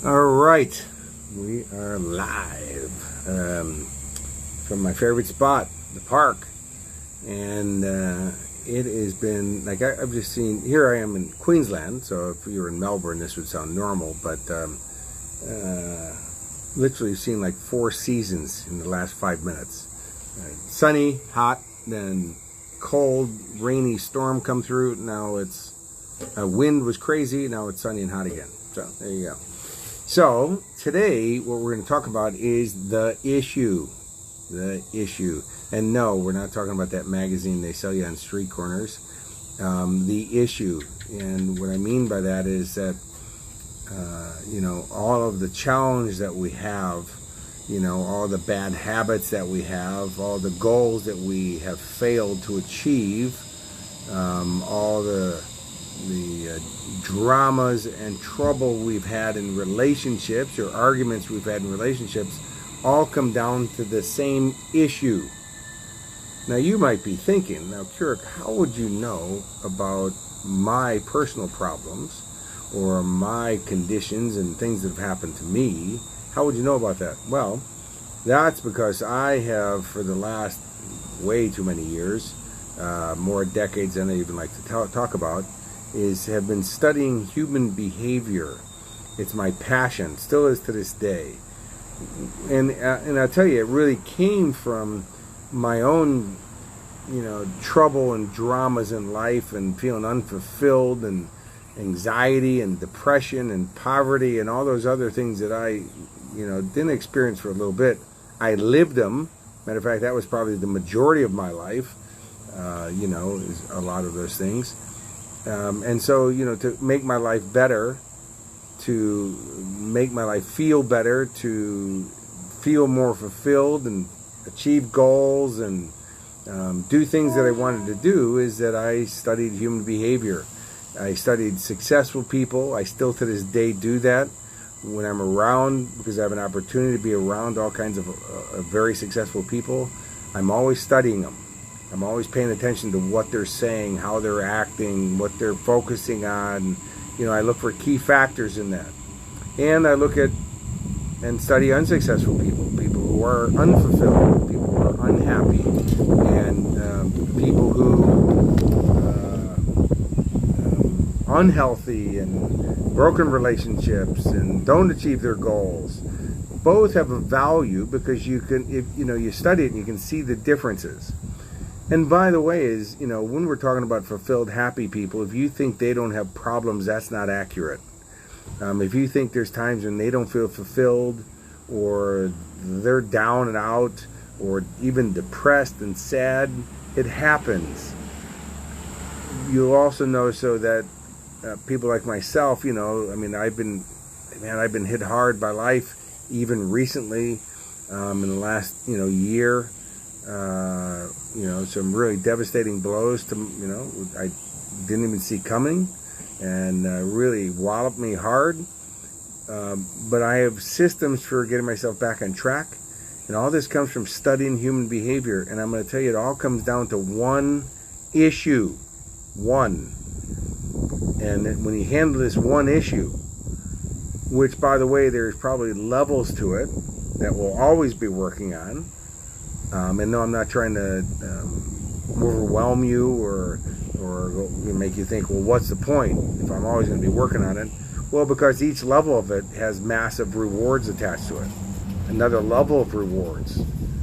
All right, we are live from my favorite spot, the park, and it has been like I've just seen. Here I am in Queensland, so if you were in Melbourne, this would sound normal, but literally seen like 4 seasons in the last 5 minutes. Sunny, hot, then cold, rainy storm come through. Now it's wind was crazy. Now it's sunny and hot again. So there you go. So today what we're going to talk about is the issue. The issue. And no, we're not talking about that magazine they sell you on street corners. The issue. And what I mean by that is that, all of the challenge that we have, all the bad habits that we have, all the goals that we have failed to achieve, all the dramas and trouble we've had in relationships or arguments we've had in relationships all come down to the same issue. Now you might be thinking, now Kirk, how would you know about my personal problems or my conditions and things that have happened to me? How would you know about that? Well, that's because I have, for the last way too many years, more decades than I even like to talk about, have been studying human behavior. It's my passion, still is to this day. And I'll tell you, it really came from my own, trouble and dramas in life and feeling unfulfilled and anxiety and depression and poverty and all those other things that I, didn't experience for a little bit. I lived them. Matter of fact, that was probably the majority of my life, is a lot of those things. And so, to make my life better, to make my life feel better, to feel more fulfilled and achieve goals and do things that I wanted to do, is that I studied human behavior. I studied successful people. I still to this day do that. When I'm around, because I have an opportunity to be around all kinds of very successful people, I'm always studying them. I'm always paying attention to what they're saying, how they're acting, what they're focusing on. I look for key factors in that. And I look at and study unsuccessful people, people who are unfulfilled, people who are unhappy, and people who unhealthy and broken relationships and don't achieve their goals. Both have a value because you can, if you study it and you can see the differences. And by the way, when we're talking about fulfilled, happy people, if you think they don't have problems, that's not accurate. If you think there's times when they don't feel fulfilled, or they're down and out, or even depressed and sad, it happens. You'll also know so that people like myself, I've been hit hard by life, even recently, in the last, year. Some really devastating blows to, I didn't even see coming, and really walloped me hard. But I have systems for getting myself back on track, and all this comes from studying human behavior. And I'm going to tell you, it all comes down to one issue. One. And when you handle this one issue, which, by the way, there's probably levels to it that we'll always be working on. And no, I'm not trying to overwhelm you or make you think, well, what's the point if I'm always going to be working on it? Well, because each level of it has massive rewards attached to it. Another level of rewards,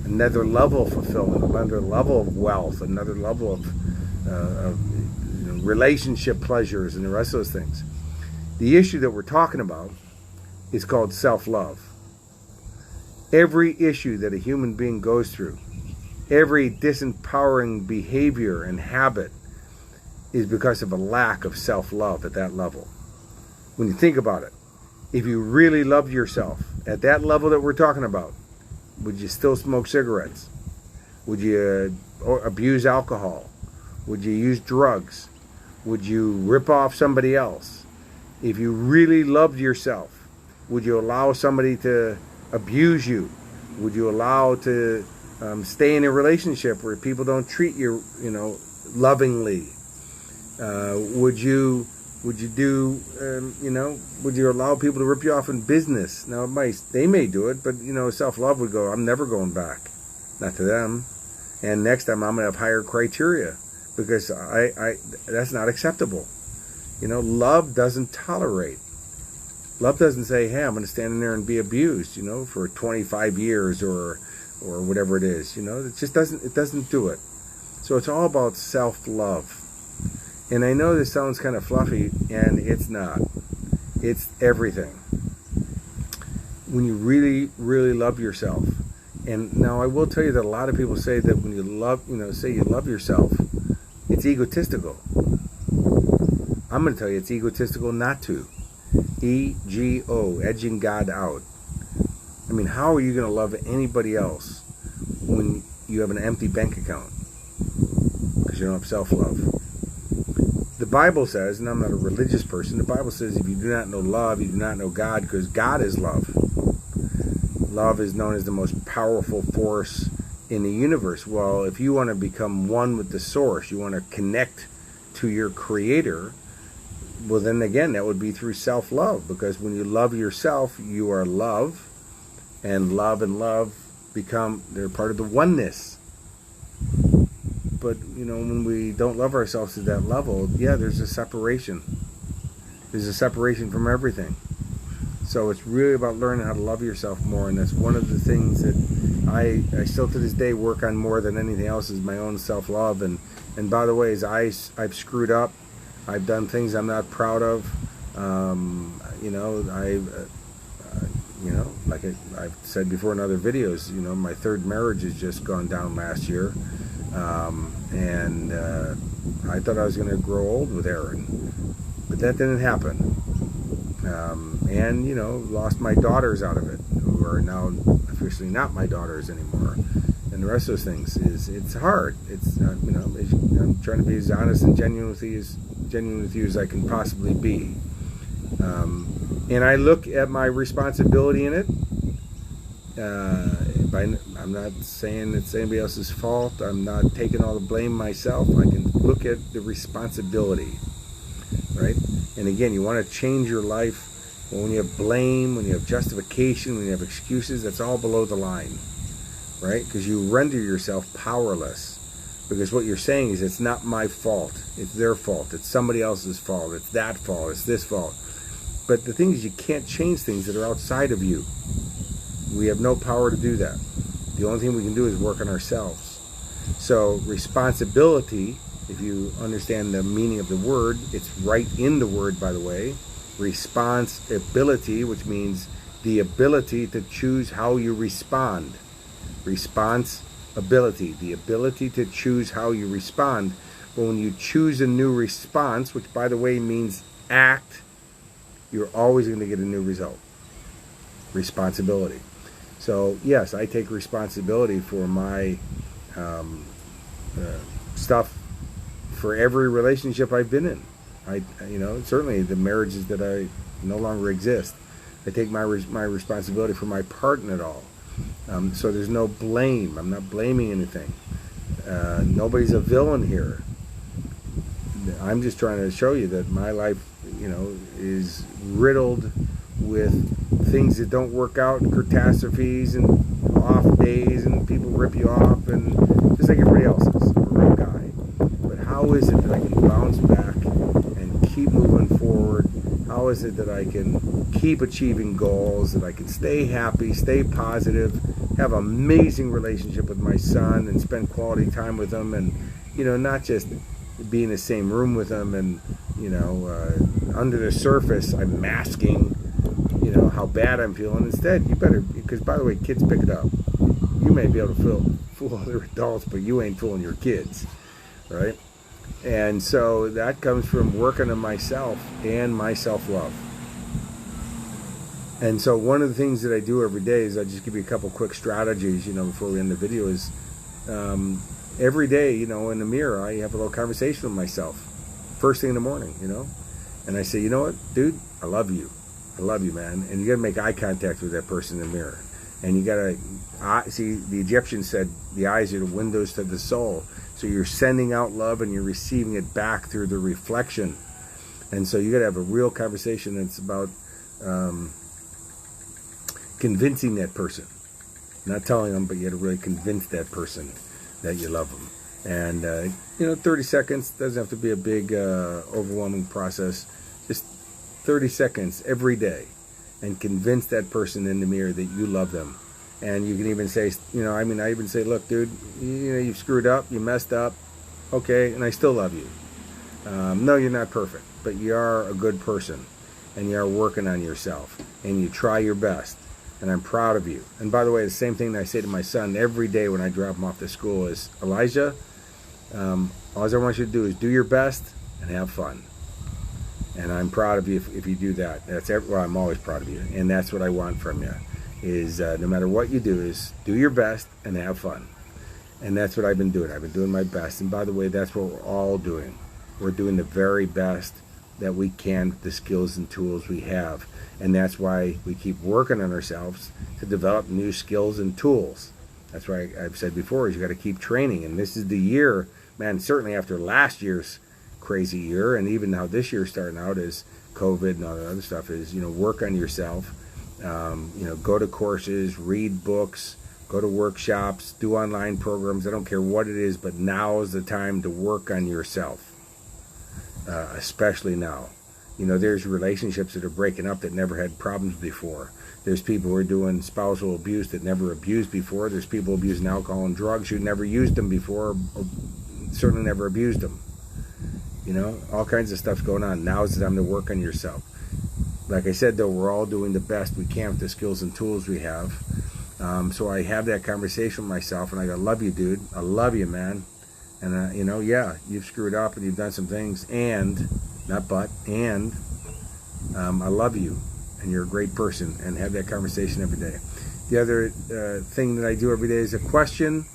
another level of fulfillment, another level of wealth, another level of relationship pleasures, and the rest of those things. The issue that we're talking about is called self-love. Every issue that a human being goes through, every disempowering behavior and habit, is because of a lack of self-love at that level. When you think about it, if you really loved yourself at that level that we're talking about, would you still smoke cigarettes? Would you abuse alcohol? Would you use drugs? Would you rip off somebody else? If you really loved yourself, would you allow somebody to abuse you? Would you allow to stay in a relationship where people don't treat you, lovingly? Would you Would you do, would you allow people to rip you off in business? Now, they may do it, but, self-love would go, I'm never going back. Not to them. And next time I'm going to have higher criteria because that's not acceptable. Love doesn't tolerate. Love doesn't say, hey, I'm going to stand in there and be abused, for 25 years or whatever it is. It just doesn't do it. So it's all about self-love. And I know this sounds kind of fluffy, and it's not. It's everything. When you really, really love yourself. And now I will tell you that a lot of people say that when you love, say you love yourself, it's egotistical. I'm going to tell you it's egotistical not to. E-G-O, edging God out. I mean, how are you going to love anybody else when you have an empty bank account? Because you don't have self-love. The Bible says, and I'm not a religious person, the Bible says if you do not know love, you do not know God, because God is love. Love is known as the most powerful force in the universe. Well, if you want to become one with the source, you want to connect to your creator, well then again, that would be through self-love, because when you love yourself, you are love, and love they're part of the oneness. But, when we don't love ourselves to that level, yeah, there's a separation. There's a separation from everything. So it's really about learning how to love yourself more, and that's one of the things that I still to this day work on more than anything else is my own self-love. And by the way, I've screwed up. I've done things I'm not proud of. Like I've said before in other videos, my third marriage has just gone down last year. I thought I was going to grow old with Erin, but that didn't happen. Lost my daughters out of it, who are now officially not my daughters anymore. And the rest of those things it's hard. It's I'm trying to be as honest and genuine with you as I can possibly be. And I look at my responsibility in it. I'm not saying it's anybody else's fault. I'm not taking all the blame myself. I can look at the responsibility, right? And again, you want to change your life. When you have blame, when you have justification, when you have excuses, that's all below the line, right? Because you render yourself powerless. Because what you're saying is it's not my fault. It's their fault. It's somebody else's fault. It's that fault. It's this fault. But the thing is, you can't change things that are outside of you. We have no power to do that. The only thing we can do is work on ourselves. So responsibility, if you understand the meaning of the word, it's right in the word, by the way. Responsibility, which means the ability to choose how you respond. Responsibility, the ability to choose how you respond. But when you choose a new response, which by the way means act, you're always going to get a new result. Responsibility. So yes, I take responsibility for my stuff for every relationship I've been in. Certainly the marriages that I no longer exist. I take my responsibility for my part in it all. So there's no blame. I'm not blaming anything. Nobody's a villain here. I'm just trying to show you that my life, is riddled with things that don't work out, and catastrophes and off days, and people rip you off, and just like everybody else is, a real guy. But how is it that I can bounce back and keep moving forward? How is it that I can keep achieving goals, that I can stay happy, stay positive, have an amazing relationship with my son, and spend quality time with him, and not just be in the same room with him, and under the surface I'm masking how bad I'm feeling. Instead, you better, because by the way, kids pick it up. You may be able to fool other adults, but you ain't fooling your kids, right? And so that comes from working on myself and my self-love. And so one of the things that I do every day is I just give you a couple quick strategies, before we end the video, is every day, in the mirror, I have a little conversation with myself first thing in the morning, and I say, you know what, dude, I love you. I love you, man. And you got to make eye contact with that person in the mirror. And you got to see, the Egyptians said the eyes are the windows to the soul. So you're sending out love and you're receiving it back through the reflection. And so you got to have a real conversation that's about convincing that person. Not telling them, but you got to really convince that person that you love them. And, 30 seconds doesn't have to be a big, overwhelming process. Just 30 seconds every day and convince that person in the mirror that you love them. And you can even say, I even say, look, dude, you've screwed up, you messed up, okay, and I still love you. No, you're not perfect, but you are a good person, and you are working on yourself, and you try your best, and I'm proud of you. And by the way, the same thing that I say to my son every day when I drop him off to school is, Elijah, all I want you to do is do your best and have fun. And I'm proud of you if you do that. I'm always proud of you, and that's what I want from you. Is no matter what you do, is do your best and have fun. And that's what I've been doing. I've been doing my best. And by the way, that's what we're all doing. We're doing the very best that we can with the skills and tools we have. And that's why we keep working on ourselves to develop new skills and tools. That's why I've said before, is you got to keep training. And this is the year, man, certainly after last year's crazy year, and even how this year's starting out is COVID and all that other stuff, is, work on yourself. Go to courses, read books, go to workshops, do online programs. I don't care what it is, but now is the time to work on yourself, especially now. There's relationships that are breaking up that never had problems before. There's people who are doing spousal abuse that never abused before. There's people abusing alcohol and drugs who never used them before, or certainly never abused them. All kinds of stuff's going on. Now is the time to work on yourself. Like I said, though, we're all doing the best we can with the skills and tools we have. So I have that conversation with myself, and I go, love you, dude. I love you, man. And, yeah, you've screwed up and you've done some things, and, not but, and I love you, and you're a great person, and have that conversation every day. The other thing that I do every day is a question,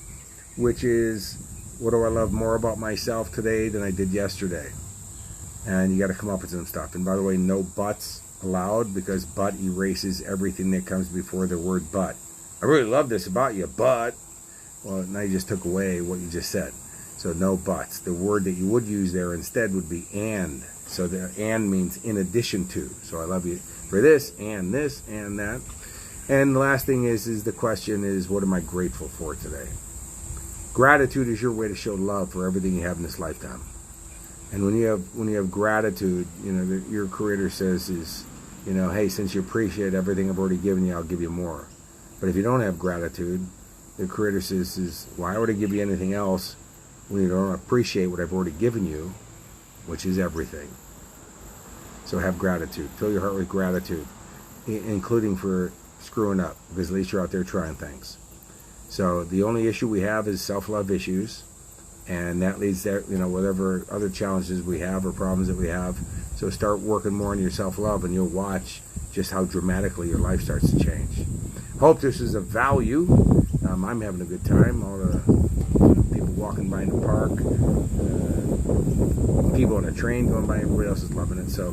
which is, what do I love more about myself today than I did yesterday? And you got to come up with some stuff. And by the way, no buts allowed, because but erases everything that comes before the word but. I really love this about you, but, well, now you just took away what you just said. So no buts. The word that you would use there instead would be and. So the and means in addition to. So I love you for this and that. And the last thing is the question is, what am I grateful for today? Gratitude is your way to show love for everything you have in this lifetime. And when you have gratitude, your Creator says is, hey, since you appreciate everything I've already given you, I'll give you more. But if you don't have gratitude, the Creator says is, why would I give you anything else when you don't appreciate what I've already given you, which is everything. So have gratitude. Fill your heart with gratitude, including for screwing up, because at least you're out there trying things. So the only issue we have is self-love issues, and that leads to, whatever other challenges we have or problems that we have. So start working more on your self-love, and you'll watch just how dramatically your life starts to change. Hope this is of value. I'm having a good time. All the people walking by in the park, people on a train going by, everybody else is loving it. So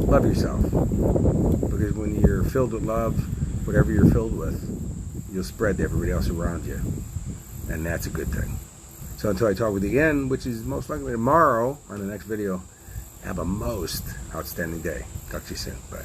love yourself, because when you're filled with love, whatever you're filled with, you'll spread to everybody else around you, and that's a good thing. So until I talk with you again, which is most likely tomorrow on the next video, have a most outstanding day. Talk to you soon. Bye.